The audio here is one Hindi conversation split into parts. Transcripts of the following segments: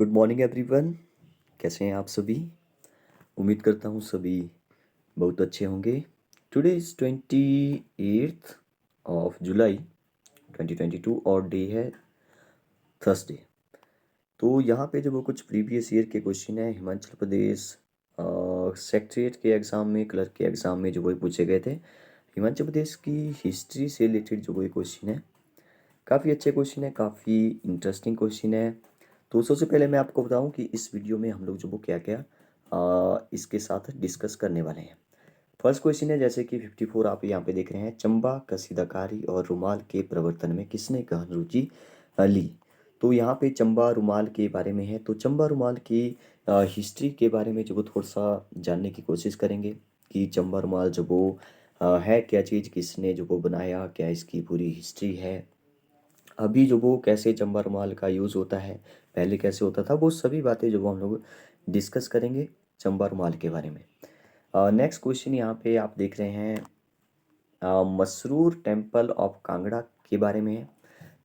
Good morning everyone. कैसे हैं आप सभी? उम्मीद करता हूँ सभी बहुत अच्छे होंगे। Today is 28th of July 2022 और डे है थर्सडे। तो यहाँ पे जो वो कुछ प्रीवियस ईयर के क्वेश्चन है हिमाचल प्रदेश सेक्रेटरीट के एग्ज़ाम में, क्लर्क के एग्ज़ाम में जो वो पूछे गए थे। हिमाचल प्रदेश की हिस्ट्री से रिलेटेड जो वो क्वेश्चन है, काफ़ी अच्छे क्वेश्चन है, काफ़ी इंटरेस्टिंग क्वेश्चन है। तो सबसे पहले मैं आपको बताऊं कि इस वीडियो में हम लोग जो वो क्या क्या इसके साथ डिस्कस करने वाले हैं। फर्स्ट क्वेश्चन है जैसे कि 54 आप यहाँ पे देख रहे हैं, चंबा कसीदाकारी और रुमाल के प्रवर्तन में किसने गहन रुचि ली। तो यहाँ पे चंबा रुमाल के बारे में है, तो चंबा रुमाल की हिस्ट्री के बारे में जो वो थोड़ा सा जानने की कोशिश करेंगे कि चंबा रुमाल जो वो है क्या चीज़, किसने जो वो बनाया, क्या इसकी पूरी हिस्ट्री है, अभी जो वो कैसे चंबा रुमाल का यूज़ होता है, पहले कैसे होता था, वो सभी बातें जो वो हम लोग डिस्कस करेंगे चंबा रुमाल के बारे में। नेक्स्ट क्वेश्चन यहाँ पे आप देख रहे हैं, मसरूर टेम्पल ऑफ कांगड़ा के बारे में है।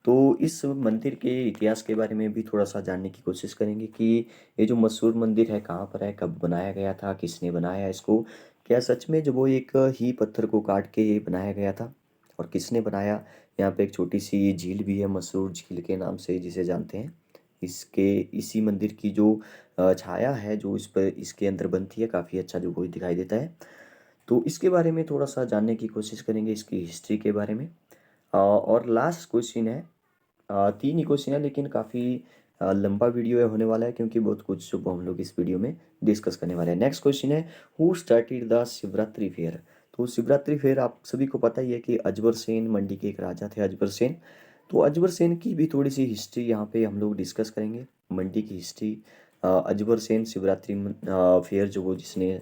तो इस मंदिर के इतिहास के बारे में भी थोड़ा सा जानने की कोशिश करेंगे कि ये जो मशहूर मंदिर है कहाँ पर है, कब बनाया गया था, किसने बनाया इसको, क्या सच में जो वो एक ही पत्थर को काट के ये बनाया गया था और किसने बनाया। यहाँ पे एक छोटी सी झील भी है मशहूर झील के नाम से जिसे जानते हैं। इसके इसी मंदिर की जो छाया है जो इस पर इसके अंदर बनती है, काफ़ी अच्छा जो वो दिखाई देता है। तो इसके बारे में थोड़ा सा जानने की कोशिश करेंगे, इसकी हिस्ट्री के बारे में। और लास्ट क्वेश्चन है, तीन ही क्वेश्चन है लेकिन काफ़ी लंबा वीडियो होने वाला है क्योंकि बहुत कुछ जो हम लोग इस वीडियो में डिस्कस करने वाले हैं। नेक्स्ट क्वेश्चन है, who started the Shivratri fair. तो शिवरात्रि फेयर आप सभी को पता ही है कि अजबर सेन मंडी के एक राजा थे अजबर सेन। तो अजबर सेन की भी थोड़ी सी हिस्ट्री यहाँ पे हम लोग डिस्कस करेंगे, मंडी की हिस्ट्री। अजबर सेन शिवरात्रि फेयर जो वो जिसने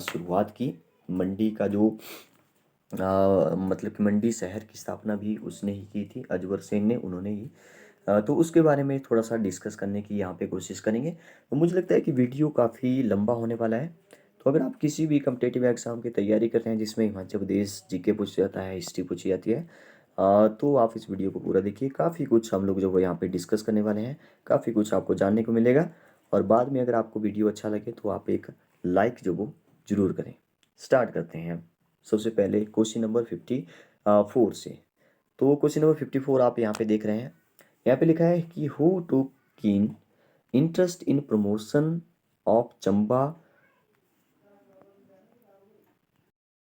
शुरुआत की, मंडी का जो मतलब कि मंडी शहर की स्थापना भी उसने ही की थी, अजबर सेन ने, उन्होंने ही। तो उसके बारे में थोड़ा सा डिस्कस करने की यहाँ पे कोशिश करेंगे। तो मुझे लगता है कि वीडियो काफ़ी लंबा होने वाला है। तो अगर आप किसी भी कम्पिटेटिव एग्जाम की तैयारी कर रहे हैं जिसमें हिमाचल प्रदेश जीके पूछा जाता है, हिस्ट्री पूछी जाती है, तो आप इस वीडियो को पूरा देखिए। काफ़ी कुछ हम लोग जो वो यहाँ पे डिस्कस करने वाले हैं, काफ़ी कुछ आपको जानने को मिलेगा। और बाद में अगर आपको वीडियो अच्छा लगे तो आप एक लाइक जो वो ज़रूर करें। स्टार्ट करते हैं सबसे पहले क्वेश्चन नंबर 54 से। तो क्वेश्चन नंबर 54 आप यहाँ पे देख रहे हैं, यहाँ पे लिखा है कि who took keen interest in promotion of Chamba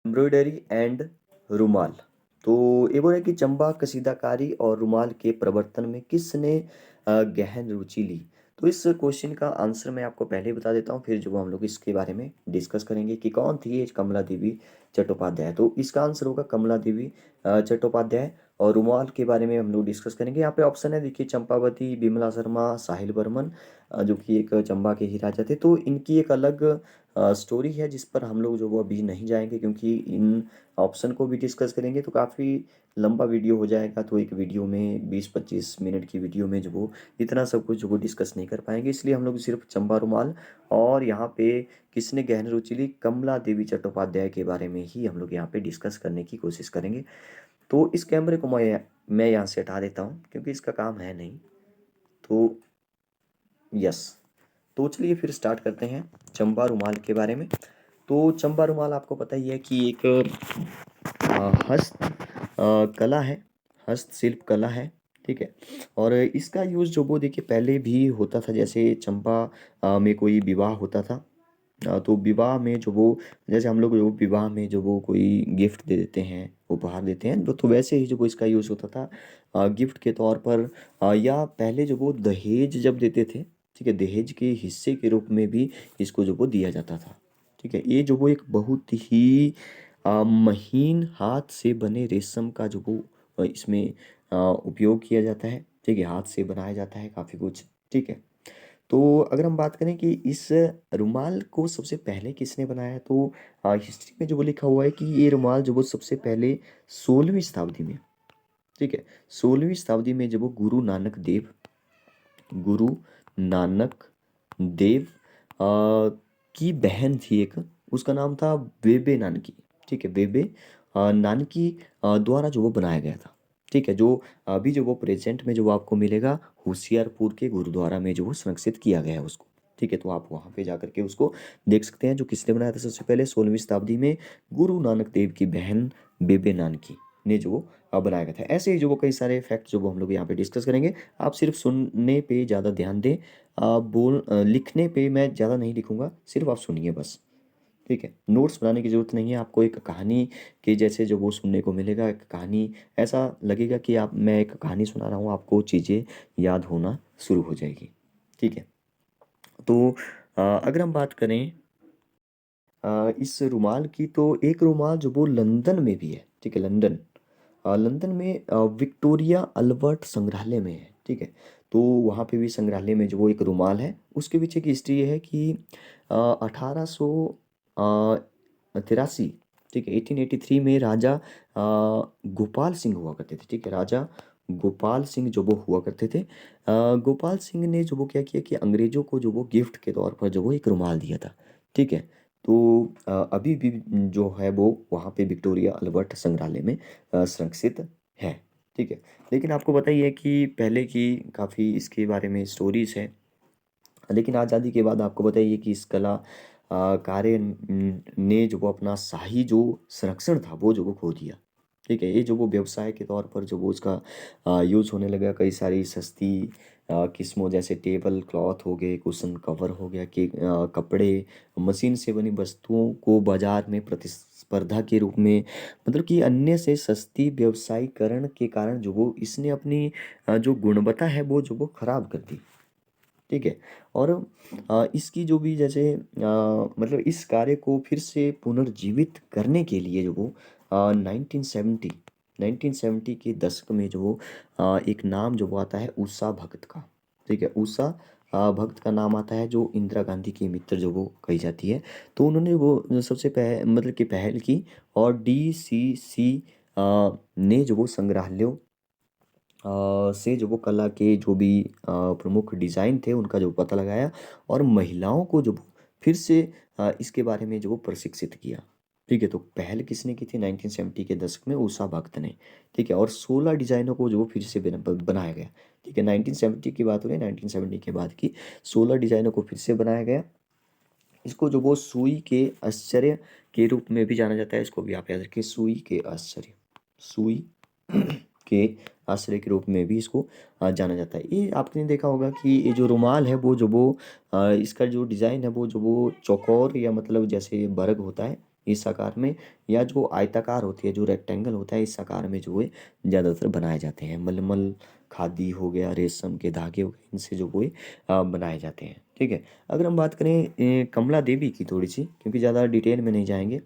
embroidery and रुमाल। तो ये बोल रहे हैं कि चंबा कसीदाकारी और रुमाल के प्रवर्तन में किसने गहन रुचि ली। तो इस क्वेश्चन का आंसर मैं आपको पहले ही बता देता हूँ, फिर जो हम लोग इसके बारे में डिस्कस करेंगे कि कौन थी ये कमला देवी चट्टोपाध्याय। तो इसका आंसर होगा कमला देवी चट्टोपाध्याय। और रुमाल के बारे में हम लोग डिस्कस करेंगे। यहाँ पे ऑप्शन है देखिए, चंपावती, बिमला शर्मा, साहिल वर्मन, जो कि एक चंबा के ही राजा थे। तो इनकी एक अलग स्टोरी है जिस पर हम लोग जो वो अभी नहीं जाएंगे क्योंकि इन ऑप्शन को भी डिस्कस करेंगे तो काफ़ी लंबा वीडियो हो जाएगा। तो एक वीडियो में 20-25 मिनट की वीडियो में जो वो इतना सब कुछ जो वो डिस्कस नहीं कर पाएंगे, इसलिए हम लोग सिर्फ चंबा रुमाल और यहाँ पे किसने गहन रुचि ली, कमला देवी चट्टोपाध्याय के बारे में ही हम लोग यहाँ पे डिस्कस करने की कोशिश करेंगे। तो इस कैमरे को मैं यहाँ से हटा देता हूँ क्योंकि इसका काम है नहीं। तो यस, तो चलिए फिर स्टार्ट करते हैं चंबा रुमाल के बारे में। तो चंबा रुमाल आपको पता ही है कि एक हस्त कला है, हस्तशिल्प कला है, ठीक है। और इसका यूज़ जो वो देखिए पहले भी होता था, जैसे चंबा में कोई विवाह होता था, तो विवाह में जो वो, जैसे हम लोग जो विवाह में जो वो कोई गिफ्ट दे देते हैं, उपहार देते हैं, तो वैसे ही जो वो इसका यूज़ होता था गिफ्ट के तौर पर, या पहले जो वो दहेज जब देते थे, ठीक है, दहेज के हिस्से के रूप में भी इसको जो वो दिया जाता था, ठीक है। ये जो वो एक बहुत ही महीन हाथ से बने रेशम का जो वो इसमें उपयोग किया जाता है, ठीक है, हाथ से बनाया जाता है काफ़ी कुछ, ठीक है। तो अगर हम बात करें कि इस रुमाल को सबसे पहले किसने बनाया, तो हिस्ट्री में जो वो लिखा हुआ है कि ये रुमाल जो वो सबसे पहले 16वीं शताब्दी में, ठीक है, 16वीं शताब्दी में जब वो गुरु नानक देव की बहन थी एक, उसका नाम था बेबे नानकी, ठीक है, बेबे नानकी द्वारा जो वो बनाया गया था। ठीक है, जो अभी जो वो प्रेजेंट में जो वो आपको मिलेगा होशियारपुर के गुरुद्वारा में जो वो संरक्षित किया गया है उसको। ठीक है, तो आप वहाँ पे जाकर के उसको देख सकते हैं। जो किसने बनाया था सबसे पहले 16वीं शताब्दी में गुरु नानक देव की बहन बेबे नानकी ने जो वो बनाया गया था। ऐसे ही जो वो कई सारे फैक्ट जो वो हम लोग यहाँ पे डिस्कस करेंगे। आप सिर्फ सुनने पे ज़्यादा ध्यान दें, लिखने पे मैं ज़्यादा नहीं लिखूंगा, सिर्फ आप सुनिए बस। ठीक है, नोट्स बनाने की ज़रूरत नहीं है। आपको एक कहानी के जैसे जो वो सुनने को मिलेगा, एक कहानी ऐसा लगेगा कि आप मैं एक कहानी सुना रहा हूँ, आपको चीज़ें याद होना शुरू हो जाएगी। ठीक है, तो अगर हम बात करें इस रुमाल की, तो एक रुमाल जो वो लंदन में भी है। ठीक है, लंदन, लंदन में विक्टोरिया अल्बर्ट संग्रहालय में है। ठीक है, तो वहाँ पे भी संग्रहालय में जो वो एक रुमाल है, उसके पीछे की हिस्ट्री ये है कि 1883, ठीक है, 1883 में राजा गोपाल सिंह हुआ करते थे। ठीक है, राजा गोपाल सिंह जो वो हुआ करते थे। गोपाल सिंह ने जो वो क्या किया कि अंग्रेजों को जो वो गिफ्ट के तौर पर जो वो एक रुमाल दिया था। ठीक है, तो अभी भी जो है वो वहाँ पे विक्टोरिया अल्बर्ट संग्रहालय में संरक्षित है। ठीक है, लेकिन आपको बताइए कि पहले की काफ़ी इसके बारे में स्टोरीज है, लेकिन आज़ादी के बाद आपको बताइए कि इस कला कार्य ने जो वो अपना शाही जो संरक्षण था वो जो वो खो दिया। ठीक है, ये जो वो व्यवसाय के तौर पर जो वो उसका यूज़ होने लगा, कई सारी सस्ती किस्मों जैसे टेबल क्लॉथ हो गए, कुशन कवर हो गया, कि कपड़े, मशीन से बनी वस्तुओं को बाजार में प्रतिस्पर्धा के रूप में, मतलब कि अन्य से सस्ती व्यवसायीकरण के कारण जो वो इसने अपनी जो गुणवत्ता है वो जो वो खराब कर दी। ठीक है, और इसकी जो भी जैसे मतलब इस कार्य को फिर से पुनर्जीवित करने के लिए जो वो 1970 के दशक में जो वो एक नाम जो वो आता है उषा भगत का। ठीक है, उषा भगत का नाम आता है, जो इंदिरा गांधी की मित्र जो वो कही जाती है। तो उन्होंने वो जो सबसे मतलब कि पहल की, और DCC ने जो वो संग्रहालयों से जो वो कला के जो भी प्रमुख डिज़ाइन थे उनका जो पता लगाया, और महिलाओं को जो फिर से इसके बारे में जो वो प्रशिक्षित किया। ठीक है, तो पहल किसने की थी 1970 के दशक में? उषा भक्त ने। ठीक है, और 16 डिज़ाइनों को जो वो फिर से बनाया गया। ठीक है, 1970 की बात हो रही है, 1970 के बाद की 16 डिज़ाइनों को फिर से बनाया गया। इसको जो वो सुई के आश्चर्य के रूप में भी जाना जाता है। इसको भी आप याद रखिए, सुई के आश्चर्य, सुई के आश्रय के रूप में भी इसको जाना जाता है। ये आपने देखा होगा कि ये जो रुमाल है वो जो वो इसका जो डिज़ाइन है वो जो वो चौकोर, या मतलब जैसे वर्ग होता है इस आकार में, या जो आयताकार होती है, जो रेक्टेंगल होता है, इस आकार में जो है ज़्यादातर बनाए जाते हैं। मलमल, खादी हो गया, रेशम के धागे हो गए, इनसे जो वो बनाए जाते हैं। ठीक है, अगर हम बात करें कमला देवी की थोड़ी सी, क्योंकि ज़्यादा डिटेल में नहीं जाएंगे,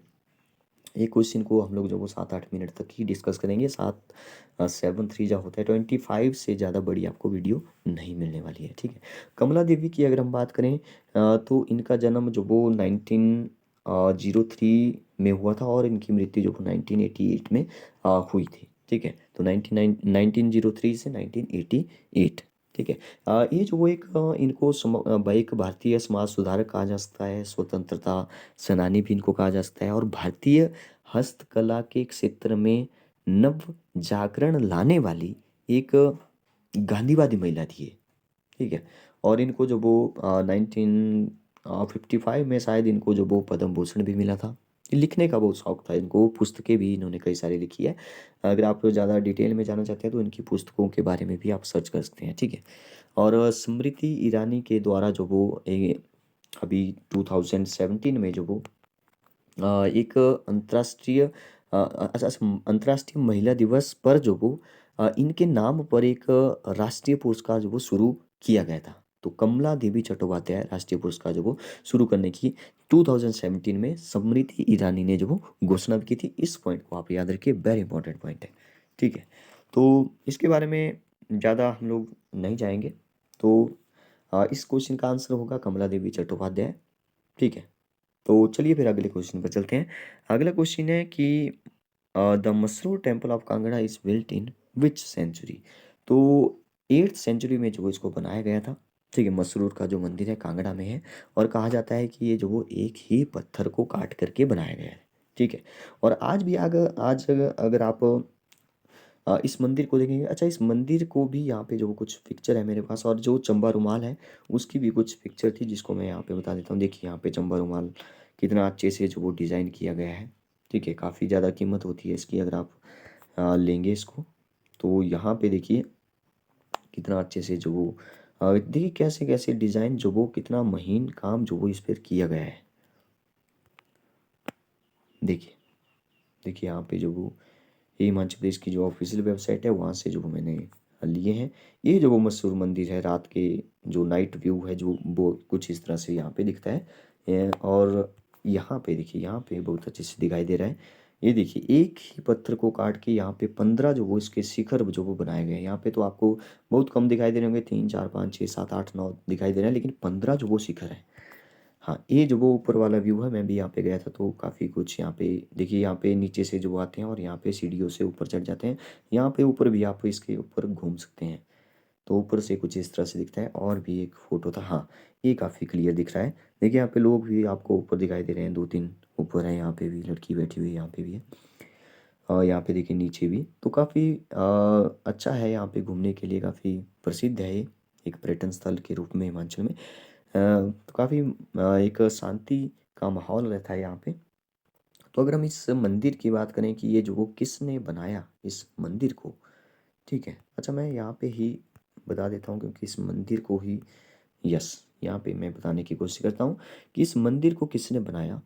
एक क्वेश्चन को हम लोग जो वो 7-8 मिनट तक ही डिस्कस करेंगे। 7 7 3 जा होता है 25 से ज़्यादा बड़ी आपको वीडियो नहीं मिलने वाली है। ठीक है, कमला देवी की अगर हम बात करें तो इनका जन्म जो वो 1903 में हुआ था, और इनकी मृत्यु जो वो 1988 में हुई थी। ठीक है, तो 1903 से 1988। ठीक है, ये जो वो एक इनको एक भारतीय समाज सुधारक कहा जा सकता है, स्वतंत्रता सेनानी भी इनको कहा जा सकता है, और भारतीय हस्तकला के क्षेत्र में नव जागरण लाने वाली एक गांधीवादी महिला थी ये। ठीक है, और इनको जो वो 1955 में शायद इनको जो वो पद्म भूषण भी मिला था। लिखने का बहुत शौक था इनको, पुस्तकें भी इन्होंने कई सारी लिखी है। अगर आप ज़्यादा डिटेल में जाना चाहते हैं तो इनकी पुस्तकों के बारे में भी आप सर्च कर सकते हैं। ठीक है, और स्मृति ईरानी के द्वारा जो वो अभी 2017 में जो वो एक अंतर्राष्ट्रीय अंतर्राष्ट्रीय महिला दिवस पर जो वो इनके नाम पर एक राष्ट्रीय पुरस्कार जो वो शुरू किया गया था। तो कमला देवी चट्टोपाध्याय राष्ट्रीय पुरस्कार जो वो शुरू करने की 2017 में स्मृति ईरानी ने जो वो घोषणा की थी। इस पॉइंट को आप याद रखिए, वेरी इंपॉर्टेंट पॉइंट है। ठीक है, तो इसके बारे में ज़्यादा हम लोग नहीं जाएंगे। तो इस क्वेश्चन का आंसर होगा कमला देवी चट्टोपाध्याय। ठीक है, तो चलिए फिर अगले क्वेश्चन पर चलते हैं। अगला क्वेश्चन है कि the Masroor temple of Kangra is built in which century? तो 8th सेंचुरी में जो इसको बनाया गया था। ठीक है, मसरूर का जो मंदिर है कांगड़ा में है, और कहा जाता है कि ये जो वो एक ही पत्थर को काट करके बनाया गया है। ठीक है, और आज भी अगर आप इस मंदिर को देखेंगे। अच्छा, इस मंदिर को भी यहाँ पे जो कुछ पिक्चर है मेरे पास, और जो चंबा रुमाल है उसकी भी कुछ पिक्चर थी, जिसको मैं यहाँ पे बता देता हूँ। देखिए यहाँ पे चंबा रुमाल कितना अच्छे से जो वो डिज़ाइन किया गया है। ठीक है, काफ़ी ज़्यादा कीमत होती है इसकी अगर आप लेंगे इसको। तो यहाँ पे देखिए कितना अच्छे से जो वो देखिए कैसे कैसे डिज़ाइन जो वो, कितना महीन काम जो वो इस पर किया गया है। देखिए देखिए यहाँ पे जो वो, ये हिमाचल प्रदेश की जो ऑफिशियल वेबसाइट है वहाँ से जो मैंने लिए हैं। ये जो वो मशहूर मंदिर है, रात के जो नाइट व्यू है जो वो कुछ इस तरह से यहाँ पे दिखता है। और यहाँ पे देखिए, यहाँ पे बहुत अच्छे से दिखाई दे रहा है। ये देखिए एक ही पत्थर को काट के यहाँ पे 15 जो वो इसके शिखर जो वो बनाए गए हैं। यहाँ पे तो आपको बहुत कम दिखाई दे रहे होंगे, 3 4 5 6 7 8 9 दिखाई दे रहे हैं, लेकिन 15 जो वो शिखर है। हाँ, ये जो वो ऊपर वाला व्यू है, मैं भी यहाँ पे गया था तो काफ़ी कुछ यहाँ पे देखिए, यहाँ पे नीचे से जो वो आते हैं और यहाँ पे सीढ़ियों से ऊपर चढ़ जाते हैं। यहाँ पे ऊपर भी आप इसके ऊपर घूम सकते हैं। तो ऊपर से कुछ इस तरह से दिखता है। और भी एक फ़ोटो था, हाँ, ये काफ़ी क्लियर दिख रहा है। देखिए यहाँ पे लोग भी आपको ऊपर दिखाई दे रहे हैं, 2 3 ऊपर हैं। यहाँ पे भी लड़की बैठी हुई है, यहाँ पे भी है। और यहाँ पे देखिए नीचे भी तो काफ़ी अच्छा है। यहाँ पे घूमने के लिए काफ़ी प्रसिद्ध है ये, एक पर्यटन स्थल के रूप में हिमाचल में। तो काफ़ी एक शांति का माहौल रहता है यहाँ पे। तो अगर हम इस मंदिर की बात करें कि ये जो वो किसने बनाया इस मंदिर को, ठीक है। अच्छा, मैं यहाँ पे ही बता देता हूँ, क्योंकि इस मंदिर को ही, यस, यहाँ पे मैं बताने की कोशिश करता हूँ कि इस मंदिर को किसने बनाया।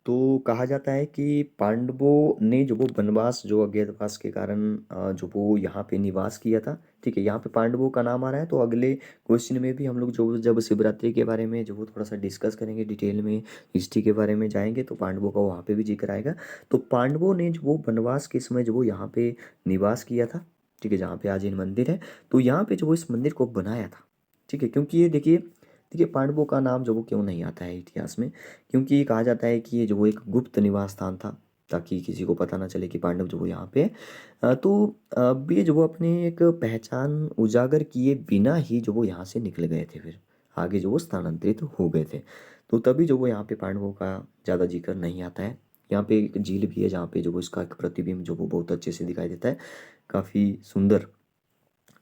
तो कहा जाता है कि पांडवों ने जो वो वनवास, जो अज्ञातवास के कारण जो वो यहाँ पे निवास किया था। ठीक है, यहाँ पे पांडवों का नाम आ रहा है, तो अगले क्वेश्चन में भी हम लोग जो जब शिवरात्रि के बारे में जो वो थोड़ा सा डिस्कस करेंगे, डिटेल में हिस्ट्री के बारे में जाएंगे, तो पांडवों का वहाँ पे भी जिक्र आएगा। तो पांडवों ने जो वो वनवास के समय जो वो यहाँ पे निवास किया था, ठीक है, जहाँ पे आज इन मंदिर है, तो यहाँ पे जो वो इस मंदिर को बनाया था। ठीक है, क्योंकि ये देखिए देखिए पांडवों का नाम जो वो क्यों नहीं आता है इतिहास में, क्योंकि कहा जाता है कि ये जो वो एक गुप्त निवास स्थान था, ताकि किसी को पता ना चले कि पांडव जो वो यहाँ पे है। तो अब ये जो वो अपनी एक पहचान उजागर किए बिना ही जो वो यहाँ से निकल गए थे, फिर आगे जो वो स्थानांतरित हो गए थे। तो तभी जो वो यहाँ पे पांडवों का ज़्यादा जिक्र नहीं आता है। यहाँ पे एक झील भी है जहाँ पे जो वो इसका एक प्रतिबिंब जो वो बहुत अच्छे से दिखाई देता है, काफ़ी सुंदर।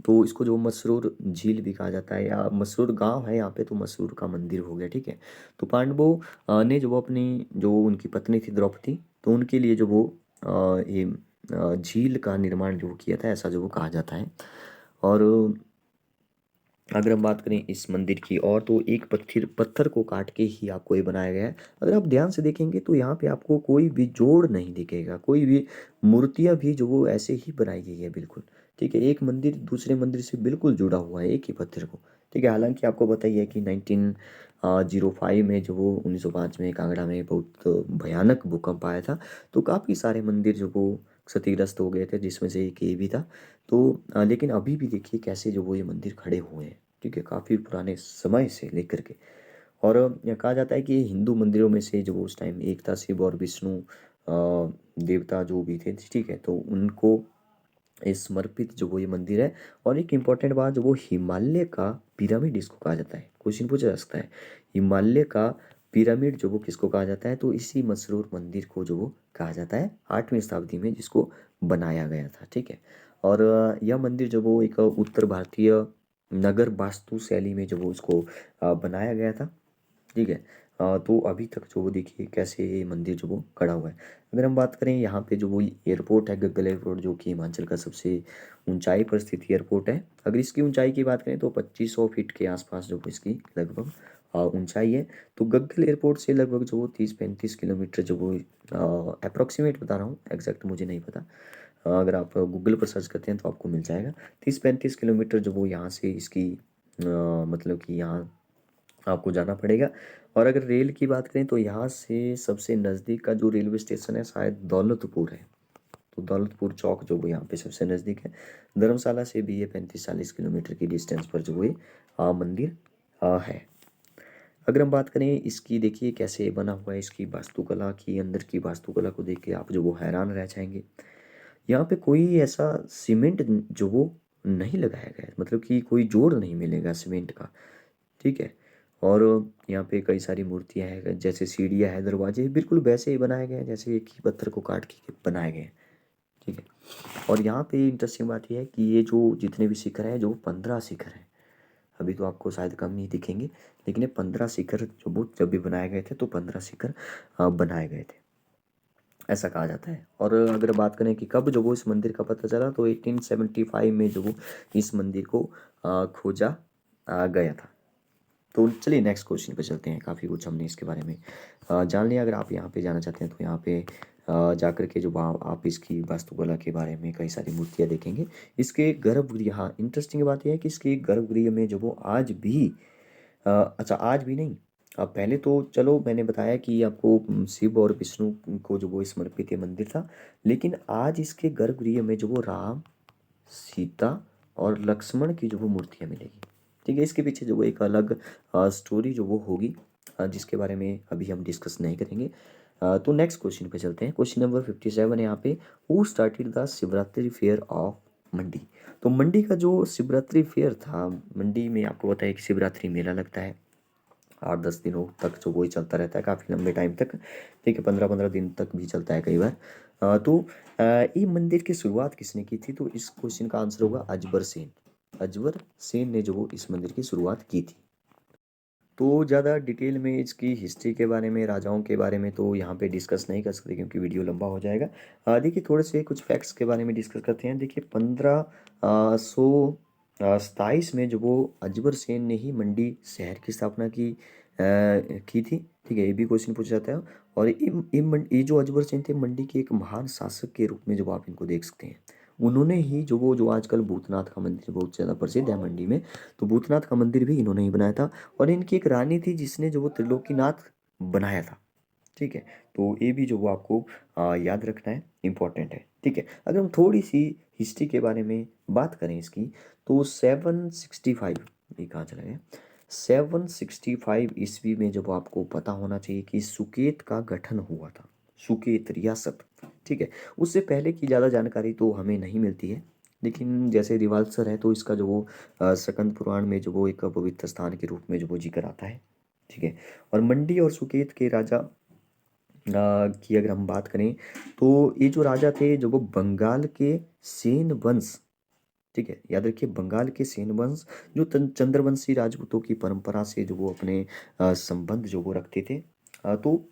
तो इसको जो मसरूर झील भी कहा जाता है, या मसरूर गांव है यहाँ पे, तो मसरूर का मंदिर हो गया। ठीक है, तो पांडवों ने जो वो अपनी जो उनकी पत्नी थी द्रौपदी, तो उनके लिए जो वो ये झील का निर्माण जो किया था, ऐसा जो वो कहा जाता है। और अगर हम बात करें इस मंदिर की, और तो एक पत्थर पत्थर को काट के ही आपको ये बनाया गया है। अगर आप ध्यान से देखेंगे तो यहाँ पे आपको कोई भी जोड़ नहीं दिखेगा, कोई भी मूर्तियाँ भी जो वो ऐसे ही बनाई गई है बिल्कुल। ठीक है, एक मंदिर दूसरे मंदिर से बिल्कुल जुड़ा हुआ है एक ही पत्थर को। ठीक है, हालांकि आपको पता ही है कि 1905 में जो वो 1905 में कांगड़ा में बहुत भयानक भूकंप आया था, तो काफ़ी सारे मंदिर जो वो क्षतिग्रस्त हो गए थे, जिसमें से एक ये भी था। तो लेकिन अभी भी देखिए कैसे जो वो ये मंदिर खड़े हुए हैं। ठीक है, काफ़ी पुराने समय से लेकर के। और यह कहा जाता है कि ये हिंदू मंदिरों में से जो वो उस टाइम एक था, शिव और विष्णु देवता जो भी थे, ठीक है, तो उनको समर्पित जो वो ये मंदिर है। और एक इम्पॉर्टेंट बात, जो वो हिमालय का पिरामिड इसको कहा जाता है। क्वेश्चन पूछा जा सकता है, हिमालय का पिरामिड जो वो किसको कहा जाता है, तो इसी मशहूर मंदिर को जो वो कहा जाता है 8वीं शताब्दी में जिसको बनाया गया था। ठीक है, और यह मंदिर जो वो एक उत्तर भारतीय नगर वास्तु शैली में जो वो उसको बनाया गया था। ठीक है, तो अभी तक जो वो देखिए कैसे ये मंदिर जो वो खड़ा हुआ है। अगर हम बात करें यहाँ पे जो वो एयरपोर्ट है, गग्गल एयरपोर्ट, जो कि हिमाचल का सबसे ऊंचाई पर स्थित एयरपोर्ट है। अगर इसकी ऊंचाई की बात करें तो 2500 फीट के आसपास जो इसकी लगभग ऊंचाई है। तो गग्गल एयरपोर्ट से लगभग जो वो 30 35 किलोमीटर जो वो अप्रोक्सीमेट बता रहा हूँ, एग्जैक्ट मुझे नहीं पता। अगर आप गूगल पर सर्च करते हैं तो आपको मिल जाएगा। 30 35 किलोमीटर जो वो यहाँ से इसकी मतलब कि यहाँ आपको जाना पड़ेगा। और अगर रेल की बात करें तो यहाँ से सबसे नज़दीक का जो रेलवे स्टेशन है शायद दौलतपुर है। तो दौलतपुर चौक जो वो यहाँ पे सबसे नज़दीक है। धर्मशाला से भी ये 35 40 किलोमीटर की डिस्टेंस पर जो ये मंदिर है। अगर हम बात करें इसकी, देखिए कैसे बना हुआ है, इसकी वास्तुकला की, अंदर की वास्तुकला को देख के आप जो वो हैरान रह जाएंगे। यहाँ पे कोई ऐसा सीमेंट जो वो नहीं लगाया गया है, मतलब कि कोई जोड़ नहीं मिलेगा सीमेंट का। ठीक है, और यहाँ पे कई सारी मूर्तियाँ हैं, जैसे सीढ़ियाँ हैं, दरवाजे बिल्कुल वैसे ही बनाए गए हैं जैसे एक ही पत्थर को काट के बनाए गए हैं। ठीक है। और यहाँ पे इंटरेस्टिंग बात यह है कि ये जो जितने भी शिखर हैं जो 15 शिखर हैं, अभी तो आपको शायद कम नहीं दिखेंगे, लेकिन ये 15 शिखर जो वो जब भी बनाए गए थे तो 15 शिखर बनाए गए थे, ऐसा कहा जाता है। और अगर बात करें कि कब जो वो इस मंदिर का पता चला, तो 1875 में जो वो इस मंदिर को खोजा गया था। तो चलिए नेक्स्ट क्वेश्चन पे चलते हैं। काफ़ी कुछ हमने इसके बारे में जान लिया। अगर आप यहाँ पे जाना चाहते हैं तो यहाँ पे जाकर के जो आप इसकी वास्तुकला के बारे में कई सारी मूर्तियाँ देखेंगे। इसके गर्भगृह, हाँ इंटरेस्टिंग बात यह है कि इसके गर्भगृह में जो वो आज भी अच्छा आज भी नहीं, पहले तो चलो मैंने बताया कि आपको शिव और विष्णु को जो वो समर्पित ये मंदिर था, लेकिन आज इसके गर्भगृह में जो वो राम, सीता और लक्ष्मण की जो वो मूर्तियाँ मिलेगी। ठीक है, इसके पीछे जो वो एक अलग स्टोरी जो वो होगी, जिसके बारे में अभी हम डिस्कस नहीं करेंगे। तो नेक्स्ट क्वेश्चन पे चलते हैं। क्वेश्चन नंबर 57 है यहाँ पे, who started the Shivratri fair of Mandi. तो मंडी का जो शिवरात्रि फेयर था, मंडी में आपको पता है कि शिवरात्रि मेला लगता है 8-10 दिनों तक, जो वही चलता रहता है काफ़ी लंबे टाइम तक। ठीक है, 15-15 दिन तक भी चलता है कई बार। ये मंदिर की शुरुआत किसने की थी? तो इस क्वेश्चन का आंसर होगा अजबर सेन। अजबर सेन ने जो वो इस मंदिर की शुरुआत की थी। तो ज़्यादा डिटेल में इसकी हिस्ट्री के बारे में, राजाओं के बारे में तो यहाँ पे डिस्कस नहीं कर सकते क्योंकि वीडियो लंबा हो जाएगा। देखिए थोड़े से कुछ फैक्ट्स के बारे में डिस्कस करते हैं। देखिए 1527 में जो वो अजबर सेन ने ही मंडी शहर की स्थापना की थी। ठीक है, ये भी क्वेश्चन पूछा जाता है। और ये जो अजबर सेन थे, मंडी के एक महान शासक के रूप में जो आप इनको देख सकते हैं। उन्होंने ही जो आजकल भूतनाथ का मंदिर बहुत ज़्यादा प्रसिद्ध है मंडी में, तो भूतनाथ का मंदिर भी इन्होंने ही बनाया था। और इनकी एक रानी थी जिसने जो वो त्रिलोकीनाथ बनाया था। ठीक है, तो ये भी जो वो आपको याद रखना है, इम्पोर्टेंट है। ठीक है, अगर हम थोड़ी सी हिस्ट्री के बारे में बात करें इसकी, तो 765, ये कहाँ चला गया, 765 ईस्वी में जब आपको पता होना चाहिए कि सुकेत का गठन हुआ था, सुकेत रियासत। ठीक है, उससे पहले की ज़्यादा जानकारी तो हमें नहीं मिलती है, लेकिन जैसे रिवाल्सर है तो इसका जो वो स्कंद पुराण में जो वो एक पवित्र स्थान के रूप में जो वो जिक्र आता है। ठीक है, और मंडी और सुकेत के राजा की अगर हम बात करें, तो ये जो राजा थे जो वो बंगाल के सेन वंश, ठीक है याद रखिए, बंगाल के सेन वंश जो चंद्रवंशी राजपूतों की परंपरा से जो वो अपने संबंध जो वो रखते थे। तो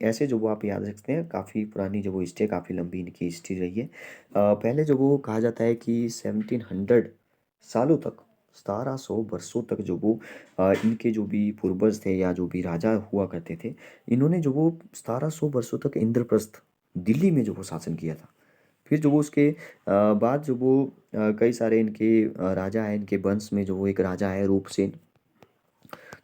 ऐसे जो वो आप याद रख सकते हैं, काफ़ी पुरानी जो वो हिस्ट्री है, काफ़ी लंबी इनकी हिस्ट्री रही है। पहले जो वो कहा जाता है कि 1700 सालों तक, 1700 वर्षों तक जो वो इनके जो भी पूर्वज थे या जो भी राजा हुआ करते थे, इन्होंने जो वो 1700 वर्षों तक इंद्रप्रस्थ दिल्ली में जो वो शासन किया था। फिर जो वो उसके बाद जो वो कई सारे इनके राजा हैं, इनके वंश में जो वो एक राजा है रूपसेन,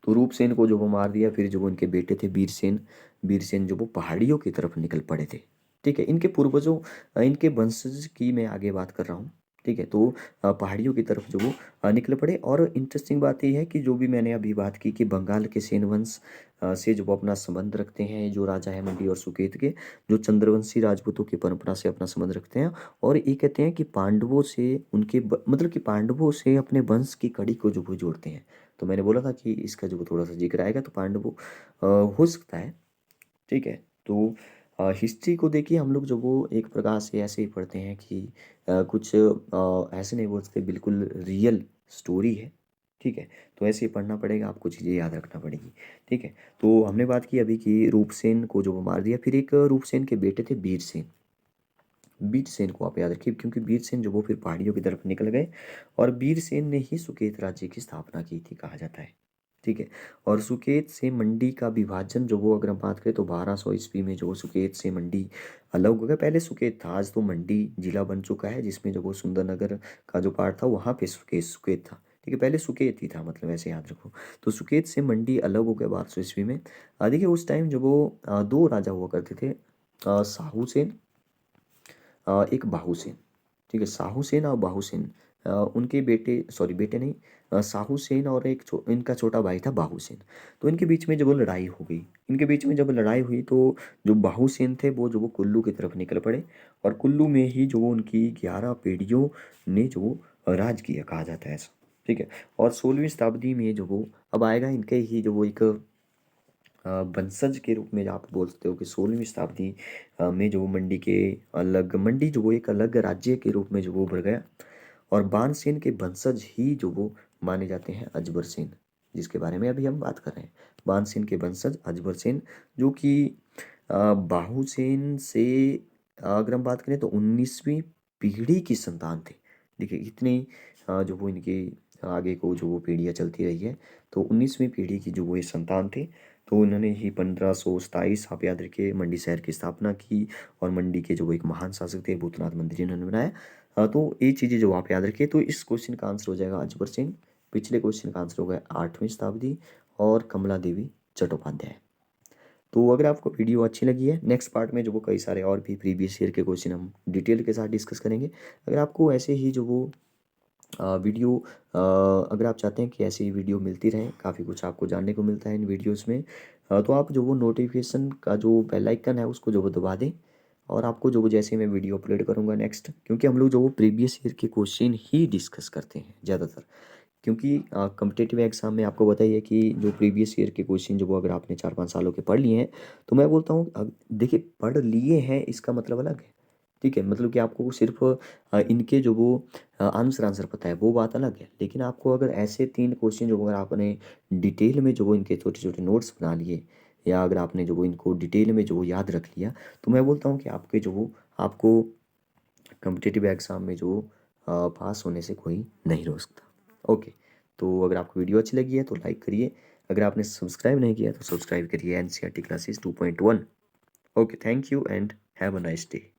तो रूपसेन को जो वो मार दिया। फिर जो वो इनके बेटे थे वीरसेन, वीरसेन जो वो पहाड़ियों की तरफ निकल पड़े थे। ठीक है, इनके पूर्वजों, इनके वंशज की मैं आगे बात कर रहा हूँ। ठीक है, तो पहाड़ियों की तरफ जो वो निकल पड़े। और इंटरेस्टिंग बात ये है कि जो भी मैंने अभी बात की कि बंगाल के सेन वंश से जो वो अपना संबंध रखते हैं, जो राजा है मंडी और सुकेत के, जो चंद्रवंशी राजपूतों की परंपरा से अपना संबंध रखते हैं। और ये कहते हैं कि पांडवों से मतलब कि पांडवों से अपने वंश की कड़ी को जो वो जोड़ते हैं। तो मैंने बोला था कि इसका जो थोड़ा सा जिक्र आएगा, तो पांडवों हो सकता है। ठीक है, तो हिस्ट्री को देखिए हम लोग जो वो एक प्रकार से ऐसे ही पढ़ते हैं कि कुछ ऐसे नहीं बोल सकते, बिल्कुल रियल स्टोरी है। ठीक है, तो ऐसे ही पढ़ना पड़ेगा, आपको चीज़ें याद रखना पड़ेगी। ठीक है, तो हमने बात की अभी कि रूपसेन को जो वो मार दिया। फिर एक रूपसेन के बेटे थे वीरसेन, वीरसेन को आप याद रखिए, क्योंकि वीरसेन जो वो फिर पहाड़ियों की तरफ निकल गए। और वीरसेन ने ही सुकेत राज्य की स्थापना की थी, कहा जाता है। ठीक है, और सुकेत से मंडी का विभाजन जो वो अगर हम बात करें तो 1200 ईस्वी में जो सुकेत से मंडी अलग हो गया। पहले सुकेत था, आज तो मंडी जिला बन चुका है, जिसमें जो वो सुंदरनगर का जो पार्ट था वहाँ पे सुकेत सुकेत था। ठीक है, पहले सुकेत ही था, मतलब ऐसे याद रखो। तो सुकेत से मंडी अलग हो गया 1200 ईस्वी में। देखिए उस टाइम जो वो दो राजा हुआ करते थे, साहू सेन, एक बाहुसेन। ठीक है, साहूसेन और बाहुसेन, उनके बेटे, सॉरी बेटे नहीं, साहूसेन और इनका छोटा भाई था बाहुसेन। तो इनके बीच में जब वो लड़ाई हो गई, इनके बीच में जब लड़ाई हुई तो जो बाहुसेन थे वो जो वो कुल्लू की तरफ निकल पड़े। और कुल्लू में ही जो वो उनकी 11 पीढ़ियों ने जो वो राज किया, कहा जाता है ऐसा। ठीक है, और 16वीं शताब्दी में जो वो अब आएगा, इनके ही जो वो एक वंशज के रूप में आप बोल सकते हो कि 16वीं शताब्दी में जो मंडी के अलग मंडी जो वो एक अलग राज्य के रूप में जो वो बढ़ गया। और बाणसेन के वंशज ही जो वो माने जाते हैं अजबर सेन, जिसके बारे में अभी हम बात कर रहे हैं। बाणसेन के वंशज अजबर सेन, जो कि बाहुसेन से अगर हम बात करें तो 19वीं पीढ़ी की संतान थे। देखिए इतनी जो वो इनके आगे को जो वो पीढ़ियाँ चलती रही है, तो 19वीं पीढ़ी की जो वो ये संतान थे। तो उन्होंने ही 1527 आप याद रखिए मंडी शहर की स्थापना की, और मंडी के जो वो एक महान शासक थे भूतनाथ मंदिर इन्होंने बनाया। तो ये चीज़ें जो आप याद रखिए। तो इस क्वेश्चन का आंसर हो जाएगा अजबर सिंह। पिछले क्वेश्चन का आंसर हो गया 8वीं शताब्दी और कमला देवी चट्टोपाध्याय। तो अगर आपको वीडियो अच्छी लगी है, नेक्स्ट पार्ट में जो वो कई सारे और भी प्रीवियस ईयर के क्वेश्चन हम डिटेल के साथ डिस्कस करेंगे। अगर आपको ऐसे ही जो वो वीडियो अगर आप चाहते हैं कि ऐसी वीडियो मिलती रहे, काफ़ी कुछ आपको जानने को मिलता है इन वीडियोस में, तो आप जो वो नोटिफिकेशन का जो बेल आइकन है उसको जो वो दबा दें। और आपको जो वो जैसे मैं वीडियो अपलोड करूँगा नेक्स्ट, क्योंकि हम लोग जो वो प्रीवियस ईयर के क्वेश्चन ही डिस्कस करते हैं ज़्यादातर, क्योंकि कॉम्पिटिटिव एग्जाम में आपको बताइए कि जो प्रीवियस ईयर के क्वेश्चन जो वो अगर आपने 4-5 सालों के पढ़ लिए हैं, तो मैं बोलता हूँ अब देखिए पढ़ लिए हैं इसका मतलब अलग है। ठीक है, मतलब कि आपको सिर्फ इनके जो वो आंसर पता है वो बात अलग है। लेकिन आपको अगर ऐसे 3 क्वेश्चन जो अगर आपने डिटेल में जो वो इनके छोटे-छोटे नोट्स बना लिए, या अगर आपने जो वो इनको डिटेल में जो वो याद रख लिया, तो मैं बोलता हूँ कि आपके जो वो आपको कॉम्पिटिटिव एग्ज़ाम में जो पास होने से कोई नहीं रोक सकता। ओके, तो अगर आपको वीडियो अच्छी लगी है तो लाइक करिए। अगर आपने सब्सक्राइब नहीं किया तो सब्सक्राइब करिए NCERT classes 2.1। Okay, thank you and have a nice day.